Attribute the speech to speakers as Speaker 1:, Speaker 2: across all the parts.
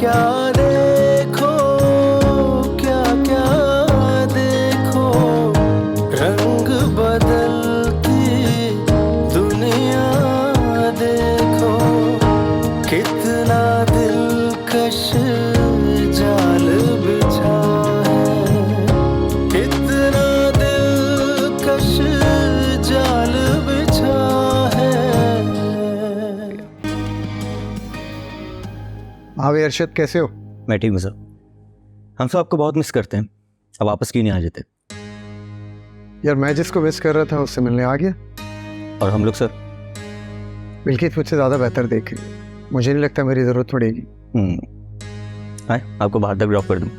Speaker 1: क्या देखो, क्या क्या देखो, रंग बदलती दुनिया देखो, कितना दिलकश जाल बिछा है, कितना दिलकश जाल बिछा है।
Speaker 2: हाँ भाई अरशद, कैसे हो?
Speaker 3: मैं ठीक हूँ सर। हम सब आपको बहुत मिस करते हैं। अब वापस क्यों नहीं आ जाते?
Speaker 2: यार मैं जिसको मिस कर रहा था उससे मिलने आ गया।
Speaker 3: और हम लोग सर?
Speaker 2: बिल्कित मुझसे ज़्यादा बेहतर देख रही है। मुझे नहीं लगता मेरी ज़रूरत पड़ेगी।
Speaker 3: आए आपको बाहर तक ड्रॉप कर दूँ?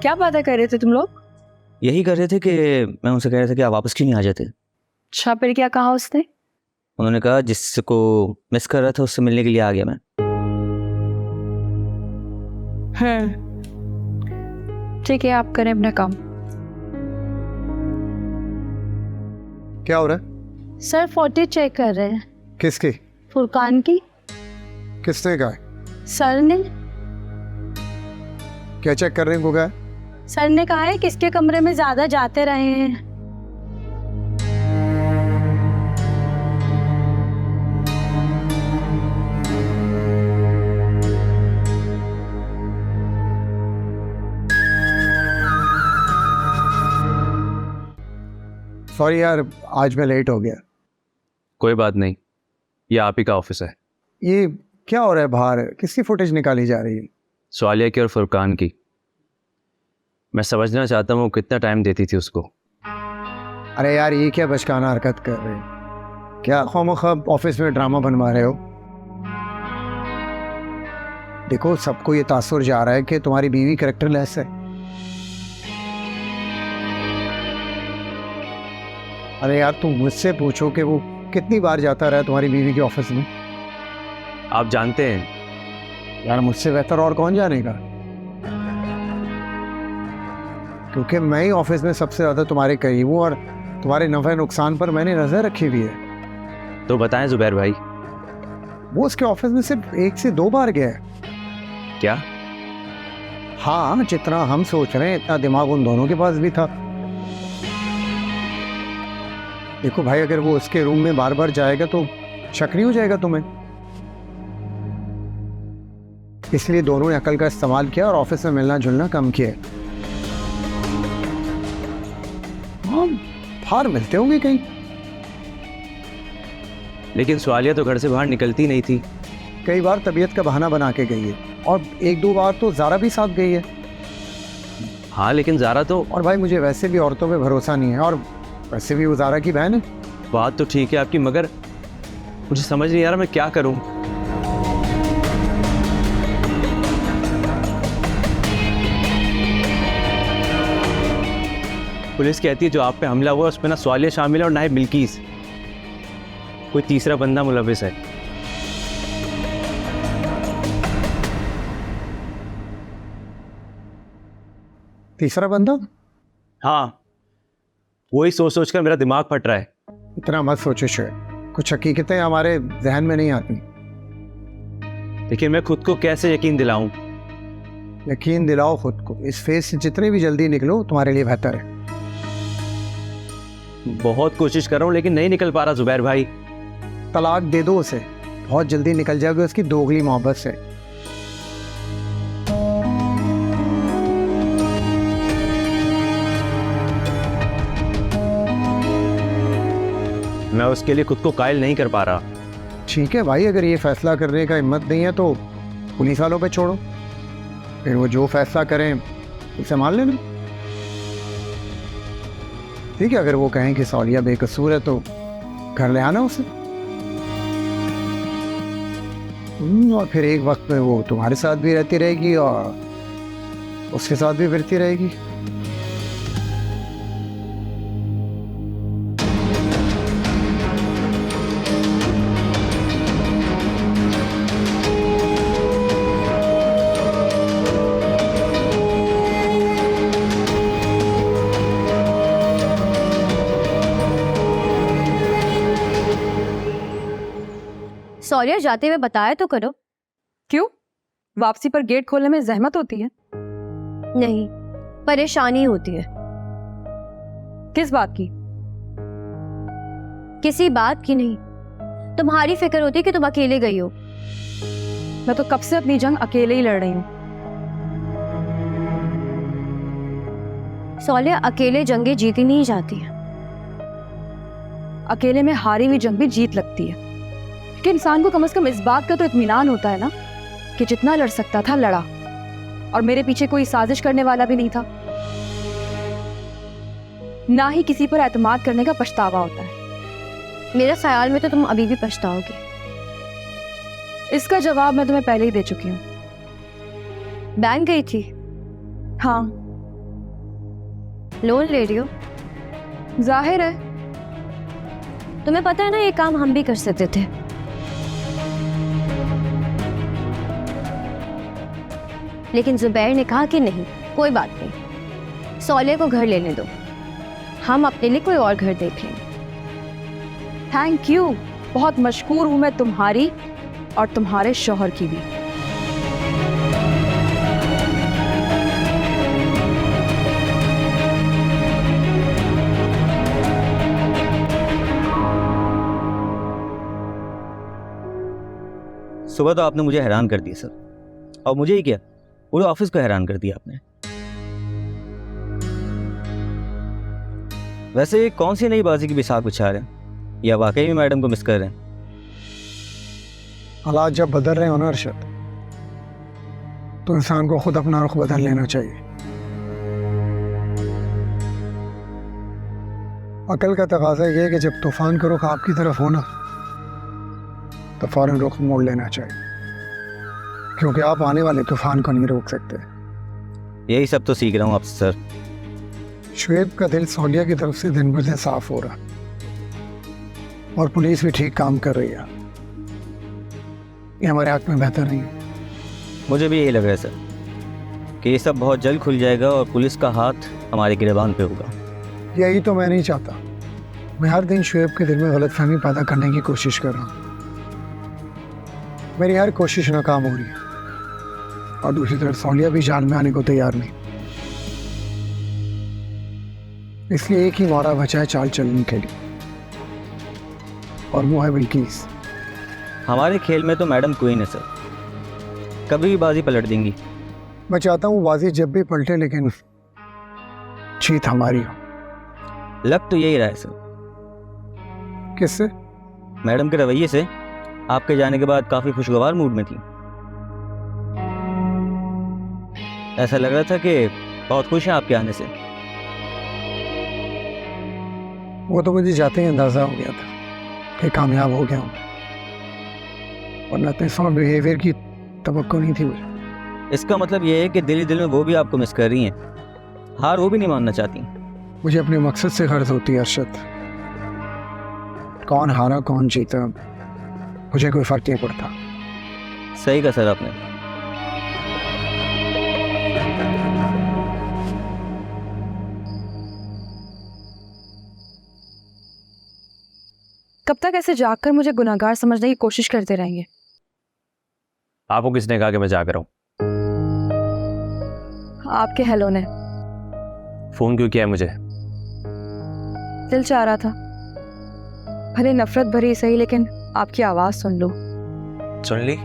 Speaker 4: क्या बातें कर रहे थे तुम लोग?
Speaker 3: यही कर रहे थे कि मैं उनसे कह रहा था कि आप वापस क्यों नहीं आ जाते।
Speaker 4: अच्छा, फिर क्या कहा उसने?
Speaker 3: उन्होंने कहा जिसको मिस कर रहा था उससे मिलने के लिए आ गया मैं।
Speaker 4: ठीक है, आप करें अपना काम।
Speaker 2: क्या हो रहा है?
Speaker 4: सर फोटो चेक कर रहे हैं।
Speaker 2: किसकी?
Speaker 4: फुरकान की।
Speaker 2: किसने कहा है?
Speaker 4: सर ने।
Speaker 2: क्या चेक करने को कहा है?
Speaker 4: सर ने कहा है किसके कमरे में ज्यादा जाते रहे हैं।
Speaker 2: सॉरी यार, आज मैं लेट हो गया।
Speaker 5: कोई बात नहीं, ये आप ही का ऑफिस है।
Speaker 2: ये क्या हो रहा है बाहर? किसकी फुटेज निकाली जा रही है?
Speaker 5: स्वालिया की और फुरकान की। मैं समझना चाहता हूँ कितना टाइम देती थी उसको।
Speaker 2: अरे यार ये क्या बचकाना हरकत कर रहे हैं? क्या खौम-ओ-खौफ ऑफिस में ड्रामा बनवा रहे हो? देखो सबको ये तासुर जा रहा है कि तुम्हारी बीवी कैरेक्टरलेस है। अरे यार तुम मुझसे पूछो कि वो कितनी बार जाता रहा तुम्हारी बीवी के ऑफिस में।
Speaker 5: आप जानते हैं
Speaker 2: यार मुझसे बेहतर और कौन जानेगा, क्योंकि मैं ही ऑफिस में सबसे ज़्यादा तुम्हारे करीब हूँ और तुम्हारे नफ़े नुकसान पर मैंने नज़र रखी हुई है।
Speaker 5: तो बताएं जुबैर भाई।
Speaker 2: वो उसके ऑफिस में सिर्फ 1 से 2 बार गया है।
Speaker 5: क्या?
Speaker 2: हाँ, जितना हम सोच रहे हैं इतना दिमाग उन दोनों के पास भी था। देखो भाई, अगर वो उसके रूम में बार बार जाएगा तो शक नहीं हो जाएगा तुम्हें? इसलिए दोनों ने अकल का इस्तेमाल किया और ऑफिस में मिलना जुलना कम किया। हाँ, बाहर मिलते होंगे कहीं।
Speaker 5: लेकिन स्वालिया तो घर से बाहर निकलती नहीं थी।
Speaker 2: कई बार तबीयत का बहाना बना के गई है और 1-2 बार तो ज़ारा भी साथ गई है।
Speaker 5: हाँ लेकिन ज़ारा तो।
Speaker 2: और भाई मुझे वैसे भी औरतों पे भरोसा नहीं है, और वैसे भी वो ज़ारा की बहन है।
Speaker 5: बात तो ठीक है आपकी, मगर मुझे समझ नहीं आ रहा मैं क्या करूं। पुलिस कहती है जो आप पे हमला हुआ उसमें ना स्वालिया शामिल है और ना ही बिल्किस। कोई तीसरा बंदा मुलविस है।
Speaker 2: तीसरा बंदा?
Speaker 5: हाँ, वही सोच सोच कर मेरा दिमाग फट रहा है।
Speaker 2: इतना मत सोचो शेर, कुछ हकीकतें हमारे जहन में नहीं आती।
Speaker 5: लेकिन मैं खुद को कैसे यकीन दिलाऊं?
Speaker 2: यकीन दिलाओ खुद को। इस फेज से जितने भी जल्दी निकलो तुम्हारे लिए बेहतर है।
Speaker 5: बहुत कोशिश कर रहा हूं लेकिन नहीं निकल पा रहा जुबैर भाई।
Speaker 2: तलाक दे दो उसे, बहुत जल्दी निकल जाओगे उसकी दोगली मोहब्बत से।
Speaker 5: मैं उसके लिए खुद को कायल नहीं कर पा रहा।
Speaker 2: ठीक है भाई, अगर ये फैसला करने का हिम्मत नहीं है तो पुलिस वालों पे छोड़ो, फिर वो जो फैसला करें उसे मान लेना। ठीक है, अगर वो कहें कि सौलिया बेकसूर है तो घर ले आना उसे। और फिर एक वक्त में वो तुम्हारे साथ भी रहती रहेगी और उसके साथ भी फिरती रहेगी।
Speaker 6: सौर्या जाते हुए बताया तो करो।
Speaker 7: क्यों? वापसी पर गेट खोलने में जहमत होती है?
Speaker 6: नहीं, परेशानी होती है।
Speaker 7: किस बात की?
Speaker 6: किसी बात की नहीं, तुम्हारी फिक्र होती है कि तुम अकेले गई हो।
Speaker 7: मैं तो कब से अपनी जंग अकेले ही लड़ रही हूँ।
Speaker 6: सौर्या, अकेले जंगें जीती नहीं जाती हैं।
Speaker 7: अकेले में हारी हुई जंग भी जीत लगती है, कि इंसान को कम से कम इस बात का तो इत्मीनान होता है ना कि जितना लड़ सकता था लड़ा, और मेरे पीछे कोई साजिश करने वाला भी नहीं था। ना ही किसी पर एतमाद करने का पछतावा होता है।
Speaker 6: मेरे ख्याल में तो तुम अभी भी पछताओगे।
Speaker 7: इसका जवाब मैं तुम्हें पहले ही दे चुकी हूँ।
Speaker 6: बैंक गई थी?
Speaker 7: हाँ।
Speaker 6: लोन ले रही हो?
Speaker 7: जाहिर है।
Speaker 6: तुम्हें पता है ना, ये काम हम भी कर सकते थे। लेकिन जुबैर ने कहा कि नहीं, कोई बात नहीं, सौर्या को घर लेने दो, हम अपने लिए कोई और घर देख लेंगे।
Speaker 7: थैंक यू, बहुत मशकूर हूं मैं तुम्हारी और तुम्हारे शौहर की भी।
Speaker 3: सुबह तो आपने मुझे हैरान कर दिया सर, और मुझे ही क्या, पूरे ऑफिस को हैरान कर दिया आपने। वैसे कौन सी नई बाजी की बिसात बिछा रहे हैं, या वाकई में मैडम को मिस कर रहे हैं?
Speaker 2: हालात जब बदल रहे हो ना अरशद, तो इंसान को खुद अपना रुख बदल लेना चाहिए। अकल का तकाजा यह है कि जब तूफान का रुख आपकी तरफ हो ना, तो फौरन रुख मोड़ लेना चाहिए, क्योंकि आप आने वाले तूफान को नहीं रोक सकते।
Speaker 3: यही सब तो सीख रहा हूँ आपसे सर।
Speaker 2: शुएब का दिल सौलिया की तरफ से दिन ब दिन साफ हो रहा, और पुलिस भी ठीक काम कर रही है। ये हमारे हक में बेहतर नहीं है।
Speaker 3: मुझे भी यही लग रहा है सर कि ये सब बहुत जल्द खुल जाएगा और पुलिस का हाथ हमारे गिरबान पे होगा।
Speaker 2: यही तो मैं नहीं चाहता। मैं हर दिन शुएब के दिल में गलतफहमी पैदा करने की कोशिश कर रहा हूँ। मेरी हर कोशिश नाकाम हो रही है, और दूसरी तरफ सौलिया भी जाल में आने को तैयार नहीं। इसलिए एक ही मौरा बचा है चाल चलने के लिए, और वो है बिल्किस।
Speaker 3: हमारे खेल में तो मैडम क्वीन है सर, कभी भी बाजी पलट देंगी।
Speaker 2: मैं चाहता हूँ बाजी जब भी पलटे, लेकिन जीत हमारी हो।
Speaker 3: लग तो यही रहा है सर।
Speaker 2: किससे?
Speaker 3: मैडम के रवैये से। आपके जाने के बाद काफ़ी खुशगवार मूड में थी। ऐसा लग रहा था कि बहुत खुश हैं आपके आने से।
Speaker 2: वो तो मुझे जाते ही अंदाज़ा हो गया था कि कामयाब हो गया हूँ, वरना इतने सॉफ्ट बिहेवियर की तवक्को नहीं थी मुझे।
Speaker 3: इसका मतलब ये है कि दिल ही दिल में वो भी आपको मिस कर रही हैं, हार वो भी नहीं मानना चाहती।
Speaker 2: मुझे अपने मकसद से गर्ज होती है अरशद। कौन हारा कौन जीता मुझे कोई फर्क नहीं पड़ता।
Speaker 3: सही कहा सर आपने।
Speaker 7: कब तक ऐसे जागकर मुझे गुनाहगार समझने की कोशिश करते रहेंगे?
Speaker 5: आपको किसने कहा कि मैं जाग रहा हूँ?
Speaker 7: आपके हेलो ने।
Speaker 5: फोन क्यों किया है मुझे?
Speaker 7: दिल चाह रहा था, भले नफरत भरी सही, लेकिन आपकी आवाज सुन लो।
Speaker 5: सुन ली?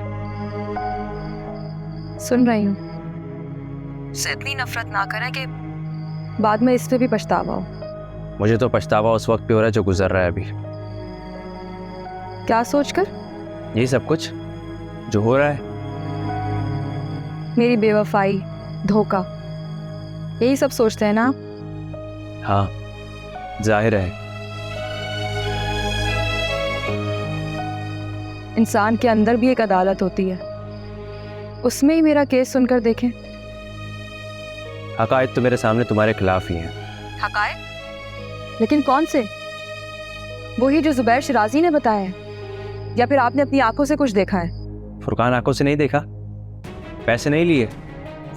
Speaker 7: सुन रही हूँ। इससे इतनी नफरत ना करें कि बाद में इस पे भी पछतावा हो।
Speaker 5: मुझे तो पछतावा उस वक्त पे हो रहा है जो गुजर रहा है अभी।
Speaker 7: क्या सोचकर?
Speaker 5: यही सब कुछ जो हो रहा है।
Speaker 7: मेरी बेवफाई, धोखा, यही सब सोचते हैं ना आप?
Speaker 5: हाँ, जाहिर है।
Speaker 7: इंसान के अंदर भी एक अदालत होती है, उसमें ही मेरा केस सुनकर देखें।
Speaker 5: हकायत तो मेरे सामने तुम्हारे खिलाफ ही है।
Speaker 7: हकायत? लेकिन कौन से? वही जो जुबैर शिराजी ने बताया है, या फिर आपने अपनी आंखों से कुछ देखा है?
Speaker 5: फुरकान आंखों से नहीं देखा, पैसे नहीं लिए,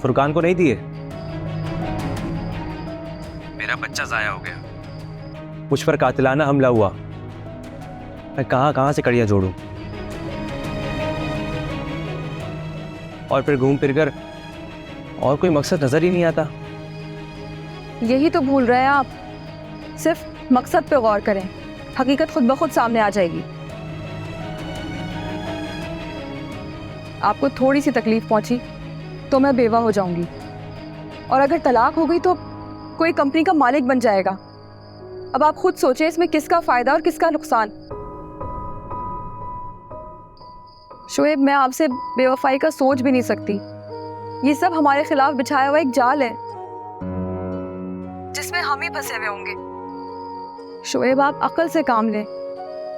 Speaker 5: फुरकान को नहीं दिए, मेरा बच्चा जाया हो गया, मुझ पर कातिलाना हमला हुआ। मैं कहां कहां से कड़ियां जोड़ूं? और फिर घूम फिर कर और कोई मकसद नज़र ही नहीं आता।
Speaker 7: यही तो भूल रहे हैं आप। सिर्फ मकसद पे गौर करें, हकीकत खुद ब खुद सामने आ जाएगी। आपको थोड़ी सी तकलीफ पहुंची तो मैं बेवा हो जाऊंगी, और अगर तलाक हो गई तो कोई कंपनी का मालिक बन जाएगा। अब आप खुद सोचें इसमें किसका फायदा और किसका नुकसान। शोएब, मैं आपसे बेवफाई का सोच भी नहीं सकती। ये सब हमारे खिलाफ बिछाया हुआ एक जाल है जिसमें हम ही फंसे हुए होंगे। शोएब, आप अक्ल से काम लें,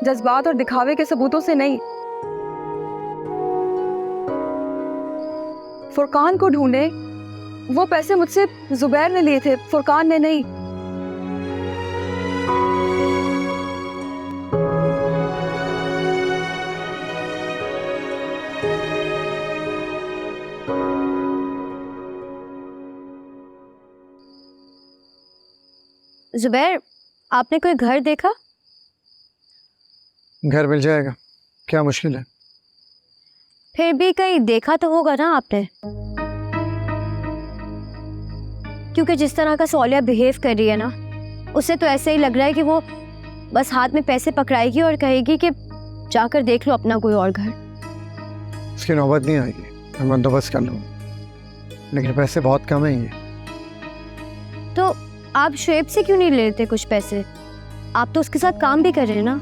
Speaker 7: जज्बात और दिखावे के सबूतों से नहीं। फुरकान को ढूंढे, वो पैसे मुझसे जुबैर ने लिए थे, फुरकान ने नहीं।
Speaker 6: जुबैर, आपने कोई घर देखा?
Speaker 2: घर मिल जाएगा, क्या मुश्किल है?
Speaker 6: फिर भी कहीं देखा तो होगा ना आपने, क्योंकि जिस तरह का सौलिया बिहेव कर रही है ना, उसे तो ऐसे ही लग रहा है कि वो बस हाथ में पैसे पकड़ाएगी और कहेगी कि जाकर देख लो अपना कोई और घर।
Speaker 2: इसकी नौबत नहीं आएगी, मैं बंदोबस्त कर लूँ, लेकिन पैसे बहुत कम हैं ये।
Speaker 6: तो आप शोएब से क्यों नहीं ले लेते कुछ पैसे? आप तो उसके साथ काम भी कर रहे हैं ना।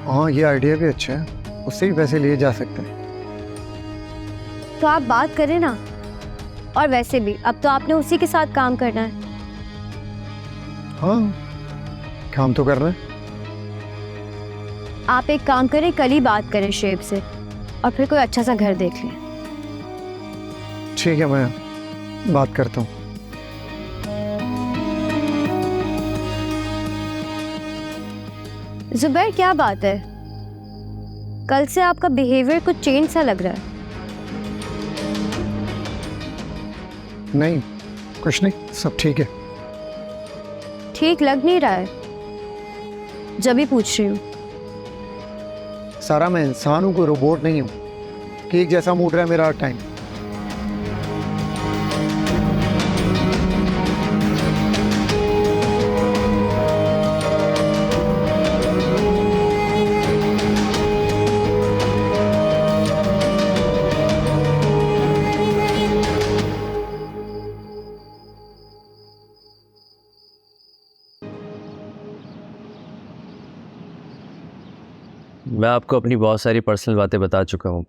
Speaker 2: हाँ, ये आइडिया भी अच्छा है, उससे भी पैसे लिए जा सकते हैं।
Speaker 6: तो आप बात करें ना। और वैसे भी अब तो आपने उसी के साथ काम करना है।
Speaker 2: हाँ, काम तो कर रहे हैं।
Speaker 6: आप एक काम करें, कल ही बात करें शोएब से और फिर कोई अच्छा सा घर देख लें।
Speaker 2: ठीक है, मैं बात करता हूँ।
Speaker 6: जुबैर, क्या बात है? कल से आपका बिहेवियर कुछ चेंज सा लग रहा है।
Speaker 2: नहीं, कुछ नहीं, सब ठीक है।
Speaker 6: ठीक लग नहीं रहा है, जब ही पूछ रही हूँ।
Speaker 2: सारा मैं इंसान हूँ, कोई रोबोट नहीं हूँ कि एक जैसा मूड रहा है मेरा हर टाइम।
Speaker 5: मैं आपको अपनी बहुत सारी पर्सनल बातें बता चुका हूँ,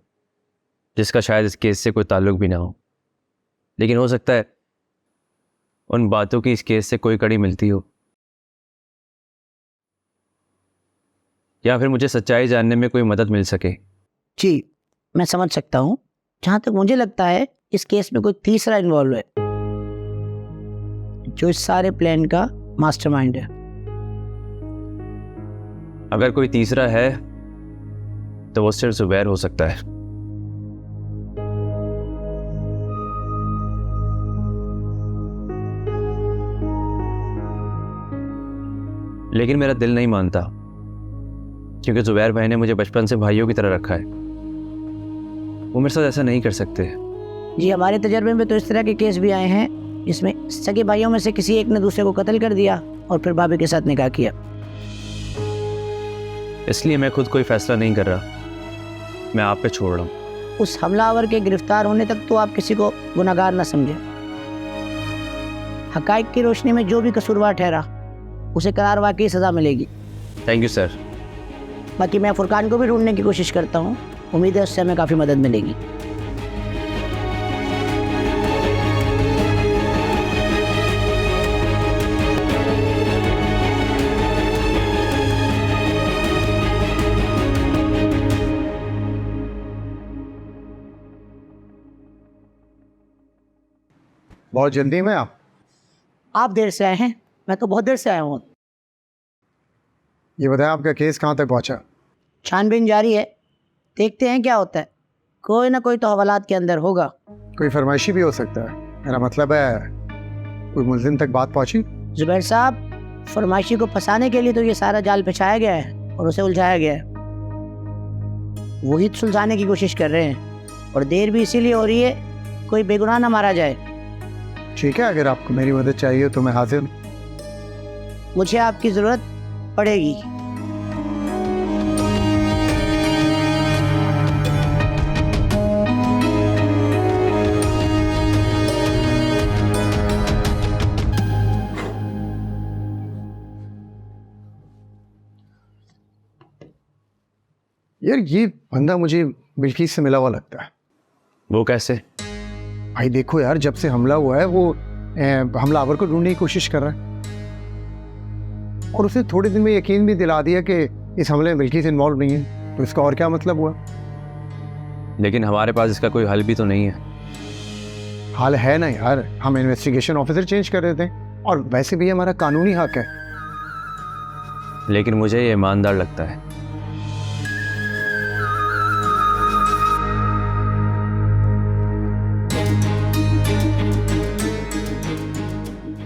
Speaker 5: जिसका शायद इस केस से कोई ताल्लुक भी ना हो, लेकिन हो सकता है उन बातों की इस केस से कोई कड़ी मिलती हो, या फिर मुझे सच्चाई जानने में कोई मदद मिल सके।
Speaker 8: जी, मैं समझ सकता हूँ। जहाँ तक मुझे लगता है इस केस में कोई तीसरा इन्वॉल्व है, जो इस सारे प्लान का मास्टरमाइंड है।
Speaker 5: अगर कोई तीसरा है तो वो सिर्फ जुबैर हो सकता है। लेकिन मेरा दिल नहीं मानता, क्योंकि जुबैर भाई ने मुझे बचपन से भाइयों की तरह रखा है। वो मेरे साथ ऐसा नहीं कर सकते।
Speaker 8: जी, हमारे तजर्बे में तो इस तरह के केस भी आए हैं जिसमें सगे भाइयों में से किसी एक ने दूसरे को कत्ल कर दिया और फिर भाभी के साथ निकाह किया।
Speaker 5: इसलिए मैं खुद कोई फैसला नहीं कर रहा, मैं आप पे छोड़ रहा हूँ।
Speaker 8: उस हमलावर के गिरफ्तार होने तक तो आप किसी को गुनहगार न समझें। हकाइक की रोशनी में जो भी कसूरवार ठहरा उसे करार वाकई सज़ा मिलेगी।
Speaker 5: Thank you sir.
Speaker 8: बाकी मैं फुरकान को भी ढूंढने की कोशिश करता हूँ, उम्मीद है उससे हमें काफ़ी मदद मिलेगी।
Speaker 2: बहुत जल्दी में आप
Speaker 8: देर से आए हैं, मैं तो बहुत देर से आया हूँ।
Speaker 2: ये बताएं, आपका केस कहाँ तक पहुँचा?
Speaker 8: छानबीन जारी है, देखते हैं क्या होता है। कोई ना कोई तो हवालात के अंदर होगा।
Speaker 2: कोई फरमाइशी भी हो सकता है, मेरा मतलब है कोई मुल्जिम तक बात पहुँची?
Speaker 8: जुबैर साहब, फरमाइशी को फंसाने के लिए तो ये सारा जाल बिछाया गया है और उसे उलझाया गया है। वही तो सुलझाने की कोशिश कर रहे हैं, और देर भी इसीलिए हो रही है कोई बेगुनाह ना मारा जाए।
Speaker 2: ठीक है, अगर आपको मेरी मदद चाहिए तो मैं हाजिर हूँ।
Speaker 8: मुझे आपकी ज़रूरत पड़ेगी।
Speaker 2: यार ये बंदा मुझे बिल्किस से मिला हुआ लगता है।
Speaker 5: वो कैसे?
Speaker 2: भाई देखो यार, जब से हमला हुआ है वो हमलावर को ढूंढने की कोशिश कर रहा है, और उसे थोड़े दिन में यकीन भी दिला दिया कि इस हमले में बिल्किस इन्वॉल्व नहीं है। तो इसका और क्या मतलब हुआ?
Speaker 5: लेकिन हमारे पास इसका कोई हल भी तो नहीं है।
Speaker 2: हाल है ना यार, हम इन्वेस्टिगेशन ऑफिसर चेंज कर रहे थे, और वैसे भी हमारा कानूनी हक है।
Speaker 5: लेकिन मुझे ये ईमानदार लगता है।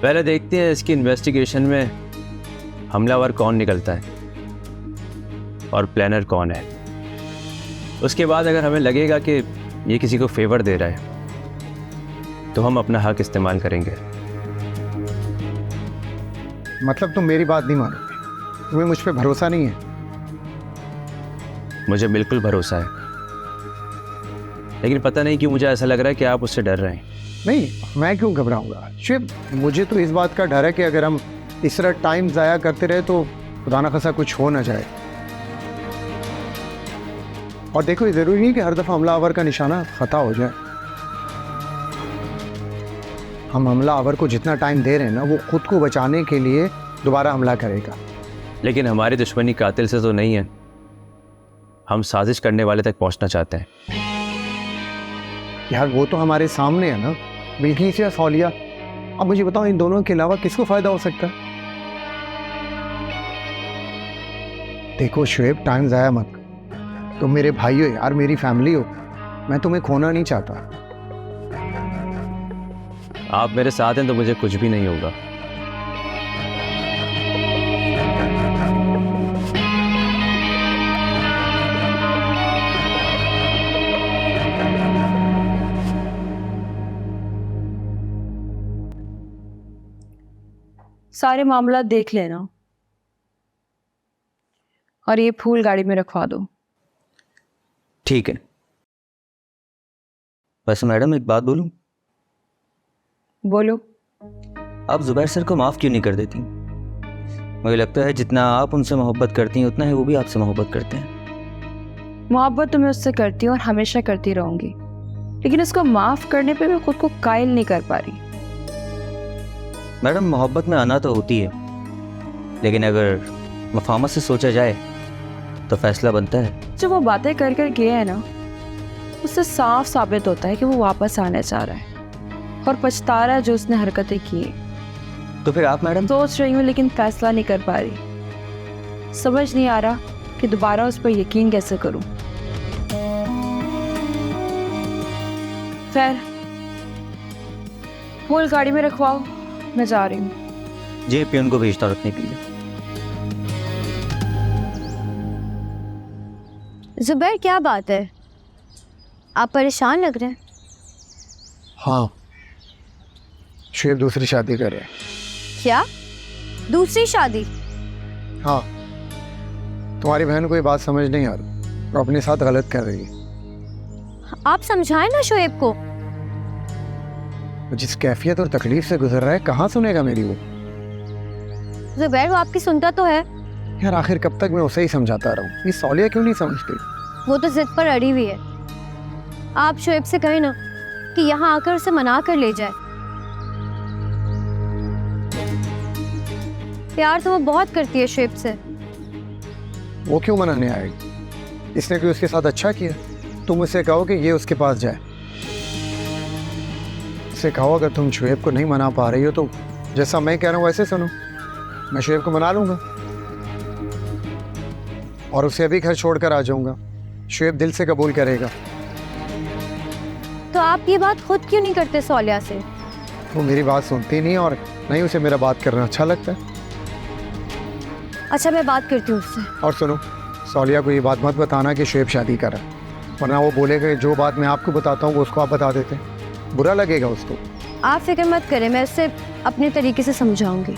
Speaker 5: पहले देखते हैं इसकी इन्वेस्टिगेशन में हमलावर कौन निकलता है और प्लानर कौन है। उसके बाद अगर हमें लगेगा कि ये किसी को फेवर दे रहा है तो हम अपना हक इस्तेमाल करेंगे।
Speaker 2: मतलब तुम मेरी बात नहीं मानोगे? तुम्हें मुझ पे भरोसा नहीं है?
Speaker 5: मुझे बिल्कुल भरोसा है, लेकिन पता नहीं क्यों मुझे ऐसा लग रहा है कि आप उससे डर रहे हैं।
Speaker 2: नहीं, मैं क्यों घबराऊंगा शिव? मुझे तो इस बात का डर है कि अगर हम इस तरह टाइम ज़ाया करते रहे तो खुदा न खासा कुछ हो ना जाए। और देखो, ये ज़रूरी नहीं कि हर दफ़ा हमलावर का निशाना ख़ता हो जाए। हम हमलावर को जितना टाइम दे रहे हैं ना, वो खुद को बचाने के लिए दोबारा हमला करेगा।
Speaker 5: लेकिन हमारी दुश्मनी कातिल से तो नहीं है, हम साजिश करने वाले तक पहुंचना चाहते हैं।
Speaker 2: यार वो तो हमारे सामने है ना, बिल्किस या सौलिया। अब मुझे बताओ, इन दोनों के अलावा किसको फायदा हो सकता है? देखो शुएब, टाइम ज़ाया मत करो। तुम मेरे भाई हो यार, मेरी फैमिली हो। मैं तुम्हें खोना नहीं चाहता।
Speaker 5: आप मेरे साथ हैं तो मुझे कुछ भी नहीं होगा।
Speaker 7: सारे मामला देख लेना, और ये फूल गाड़ी में रखवा दो।
Speaker 3: ठीक है। बस मैडम एक बात बोलूं,
Speaker 7: बोलो।
Speaker 3: आप जुबैर सर को माफ़ क्यों नहीं कर देती? मुझे लगता है जितना आप उनसे मोहब्बत करती हैं उतना ही वो भी आपसे मोहब्बत करते हैं।
Speaker 7: मोहब्बत तो मैं उससे करती हूँ और हमेशा करती रहूंगी, लेकिन उसको माफ करने पे मैं खुद को कायल नहीं कर पा रही।
Speaker 3: मैडम, मोहब्बत में आना तो होती है, लेकिन अगर मफाहमत से सोचा जाए तो फैसला बनता है।
Speaker 7: जब वो बातें कर कर गए हैं ना, उससे साफ साबित होता है कि वो वापस आना चाह रहा है और पछता रहा है जो उसने हरकतें की।
Speaker 3: तो फिर आप मैडम?
Speaker 7: सोच रही हूँ लेकिन फैसला नहीं कर पा रही। समझ नहीं आ रहा कि दोबारा उस पर यकीन कैसे करूं। खैर, फूल गाड़ी में रखवाओ, मैं जा रही हूँ।
Speaker 3: जी, पियन को भेजता रखने के लिए।
Speaker 6: जुबैर, क्या बात है? आप परेशान लग रहे हैं।
Speaker 2: हाँ, शुएब दूसरी शादी कर रहे हैं।
Speaker 6: क्या? दूसरी शादी?
Speaker 2: हाँ, तुम्हारी बहन को ये बात समझ नहीं आ रही, वो अपने साथ गलत कर रही है।
Speaker 6: आप समझाएं ना शोएब को।
Speaker 2: जिस कैफियत और तकलीफ से गुजर रहा है, कहाँ सुनेगा मेरी वो?
Speaker 6: जुबैर, वो आपकी सुनता तो है।
Speaker 2: यार आखिर कब तक मैं उसे ही समझाता रहूं? ये सौलिया क्यों नहीं समझती?
Speaker 6: वो तो जिद पर अड़ी हुई है। आप शोएब से कहें ना कि यहाँ आकर उसे मना कर ले जाए। प्यार तो वो बहुत करती है शोएब से।
Speaker 2: वो क्यों मनाने आएगी? इसने कोई उसके साथ अच्छा किया? तुम उसे कहो कि ये उसके पास जाए। उसे कहो अगर तुम शुएब को नहीं मना पा रही हो तो जैसा मैं कह रहा हूँ वैसे सुनो। मैं शुएब को मना लूंगा और उसे अभी घर छोड़कर आ जाऊंगा। शुएब दिल से कबूल करेगा।
Speaker 6: तो आप ये बात खुद क्यों नहीं करते सौलिया से?
Speaker 2: वो मेरी बात सुनती नहीं और नहीं उसे मेरा बात करना अच्छा लगता है।
Speaker 6: अच्छा, मैं बात करती हूँ उससे।
Speaker 2: और सुनो, सौलिया को ये बात मत बताना कि शुएब शादी कर रहा है। वरना वो बोलेगा कि जो बात मैं आपको बताता हूँ वो उसको आप बता देते हैं, बुरा लगेगा उसको।
Speaker 6: आप फिक्र मत करें, मैं उससे अपने तरीके से समझाऊंगी।